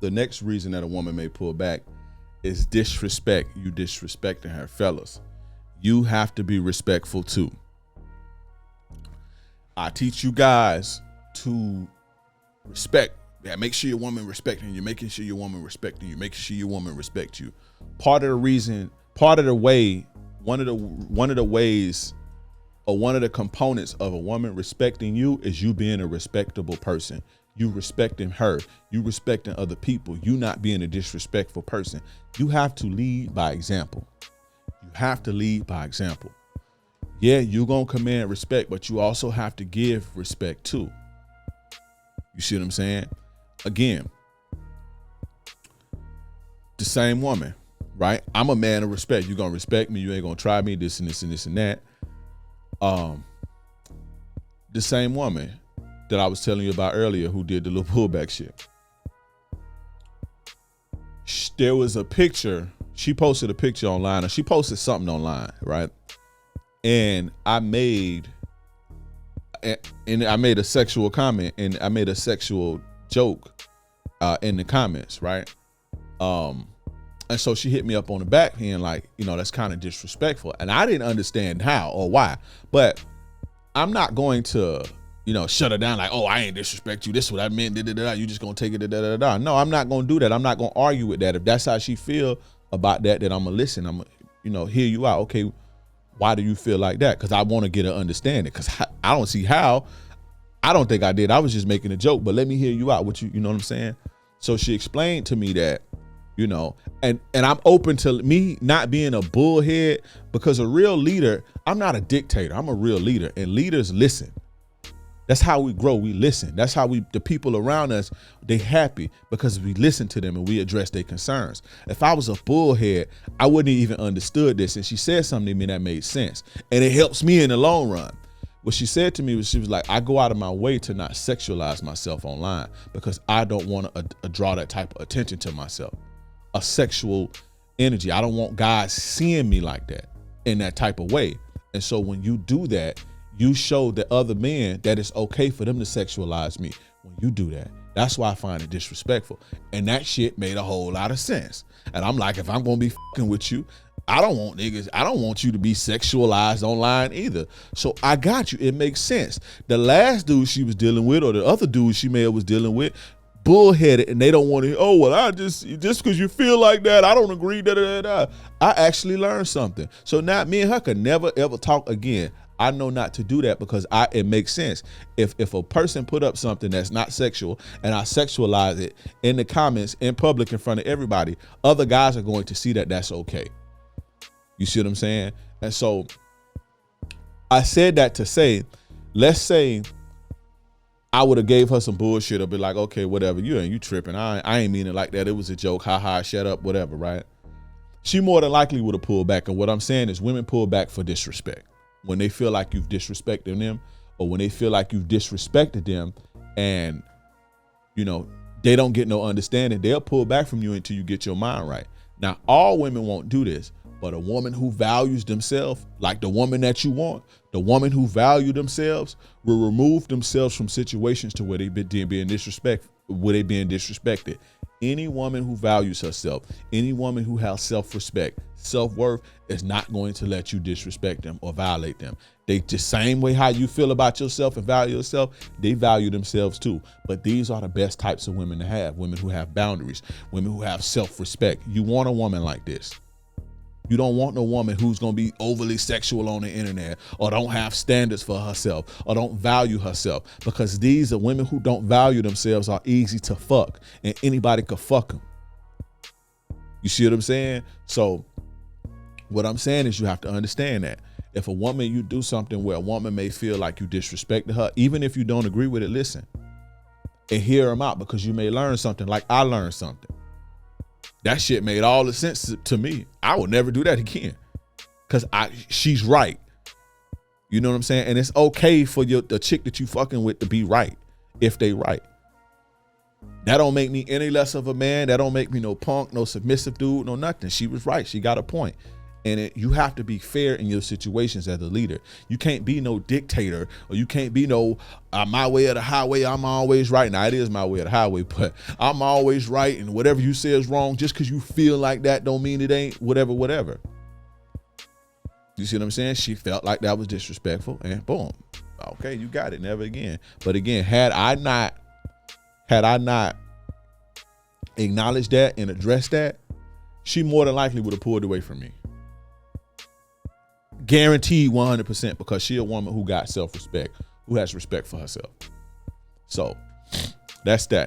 The next reason that a woman may pull back is disrespect. You disrespecting her. Fellas, you have to be respectful too. I teach you guys to respect. Yeah, make sure your woman respecting you. Making sure your woman respecting you. Making sure your woman respects you. Part of the reason, part of the way, one of the ways, or one of the components of a woman respecting you is you being a respectable person. You respecting her. You respecting other people. You not being a disrespectful person. You have to lead by example. You have to lead by example. Yeah, you're going to command respect, but you also have to give respect too. You see what I'm saying? Again, the same woman, right? I'm a man of respect. You're going to respect me. You ain't going to try me, this and this and this and that. The same woman that I was telling you about earlier who did the little pullback shit. There was a picture. She posted a picture online, or she posted something online, right? And I made a sexual comment, and I made a sexual joke in the comments, right? And so she hit me up on the back end like, that's kind of disrespectful. And I didn't understand how or why, but I'm not going to, shut her down like, oh, I ain't disrespect you. This is what I meant. You just gonna take it. No, I'm not gonna do that. I'm not gonna argue with that. If that's how she feel about that, then I'm gonna listen. I'm gonna, hear you out. Okay, why do you feel like that? Because I want to get an understanding. Because I don't see how. I don't think I did. I was just making a joke. But let me hear you out. What you know what I'm saying? So she explained to me that, and I'm open to me not being a bullhead, because a real leader, I'm not a dictator. I'm a real leader, and leaders listen. That's how we grow. We listen. That's how the people around us, they happy because we listen to them and we address their concerns. If I was a bullhead, I wouldn't even understood this. And she said something to me that made sense. And it helps me in the long run. What she said to me was, she was like, I go out of my way to not sexualize myself online because I don't want to draw that type of attention to myself. A sexual energy. I don't want guys seeing me like that in that type of way. And so when you do that, you show the other men that it's okay for them to sexualize me when you do that. That's why I find it disrespectful. And that shit made a whole lot of sense. And I'm like, if I'm going to be fucking with you, I don't want you to be sexualized online either. So I got you. It makes sense. The last dude she was dealing with, or the other dude she may have was dealing with, bullheaded, and they don't want to, I just because you feel like that, I don't agree. I actually learned something. So now me and her could never ever talk again. I know not to do that because it makes sense. If a person put up something that's not sexual and I sexualize it in the comments, in public, in front of everybody, other guys are going to see that that's okay. You see what I'm saying? And so I said that to say, let's say I would have gave her some bullshit or be like, okay, whatever, you tripping. I ain't mean it like that. It was a joke. Ha ha, shut up, whatever, right? She more than likely would have pulled back. And what I'm saying is women pull back for disrespect. When they feel like you've disrespected them, or when they feel like you've disrespected them and, they don't get no understanding, they'll pull back from you until you get your mind right. Now, all women won't do this, but a woman who values themselves, like the woman that you want, the woman who value themselves will remove themselves from situations to where they being disrespected. Any woman who values herself, any woman who has self-respect, self-worth is not going to let you disrespect them or violate them. They just same way how you feel about yourself and value yourself, they value themselves too. But these are the best types of women to have, women who have boundaries, women who have self-respect. You want a woman like this. You don't want no woman who's going to be overly sexual on the internet or don't have standards for herself or don't value herself, because these are women who don't value themselves are easy to fuck and anybody could fuck them. You see what I'm saying? So what I'm saying is you have to understand that if a woman, you do something where a woman may feel like you disrespected her, even if you don't agree with it, listen and hear them out, because you may learn something like I learned something. That shit made all the sense to me. I would never do that again because she's right. You know what I'm saying? And it's okay for the chick that you fucking with to be right if they right. That don't make me any less of a man. That don't make me no punk, no submissive dude, no nothing. She was right. She got a point. And you have to be fair in your situations as a leader. You can't be no dictator, or you can't be no my way or the highway. I'm always right. Now it is my way or the highway, but I'm always right, and whatever you say is wrong. Just because you feel like that don't mean it ain't. Whatever. You see what I'm saying? She felt like that was disrespectful, and boom. Okay, you got it. Never again. But again, had I not acknowledged that and addressed that, she more than likely would have pulled away from me. Guaranteed 100%, because she a woman who got self-respect, who has respect for herself. So that's that.